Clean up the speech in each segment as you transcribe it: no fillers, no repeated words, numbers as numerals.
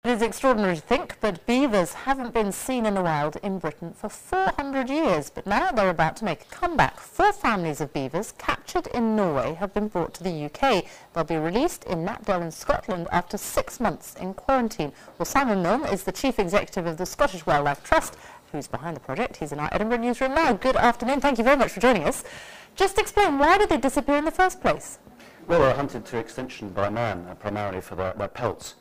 It is extraordinary to think, but beavers haven't been seen in the wild in Britain for 400 years, but now they're about to make a comeback. 4 families of beavers captured in Norway have been brought to the UK. They'll be released in Knapdale in Scotland after 6 months in quarantine. Well, Simon Milne is the Chief Executive of the Scottish Wildlife Trust, who's behind the project. He's in our Edinburgh newsroom now. Good afternoon. Thank you very much for joining us. Just explain, why did they disappear in the first place? Well, they were hunted to extinction by man, primarily for their pelts.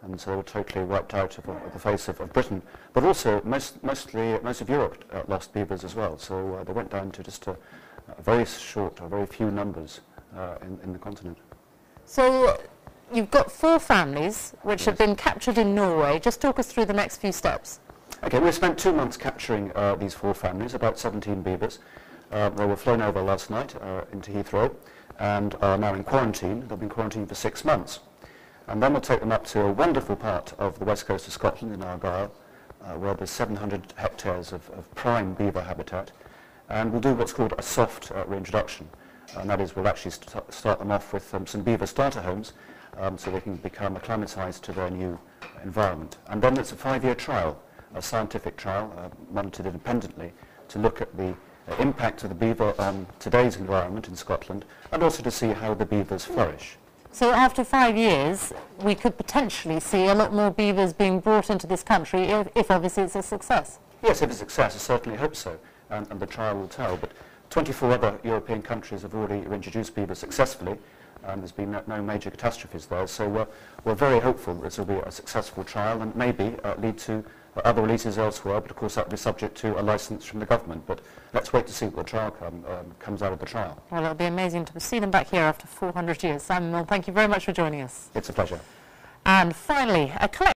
And so they were totally wiped out of the face of Britain. But also, most of Europe lost beavers as well. So they went down to just a very short, or very few numbers in the continent. So you've got 4 families which have been captured in Norway. Just talk us through the next few steps. Okay, we spent 2 months capturing these 4 families, about 17 beavers. They were flown over last night into Heathrow and are now in quarantine. They've been quarantined for 6 months. And then we'll take them up to a wonderful part of the west coast of Scotland in Argyll, where there's 700 hectares of prime beaver habitat. And we'll do what's called a soft reintroduction. And that is, we'll actually start them off with some beaver starter homes, so they can become acclimatised to their new environment. And then it's a 5-year trial, a scientific trial, monitored independently, to look at the impact of the beaver on today's environment in Scotland, and also to see how the beavers flourish. So after 5 years, we could potentially see a lot more beavers being brought into this country if obviously it's a success. Yes, if it's a success, I certainly hope so, and the trial will tell. But 24 other European countries have already introduced beavers successfully, and there's been no major catastrophes there. So we're very hopeful that this will be a successful trial and maybe lead to other releases elsewhere, but of course that will be subject to a licence from the government. But let's wait to see what the trial comes out of the trial. Well, it'll be amazing to see them back here after 400 years. Simon Milne, thank you very much for joining us. It's a pleasure. And finally, a collection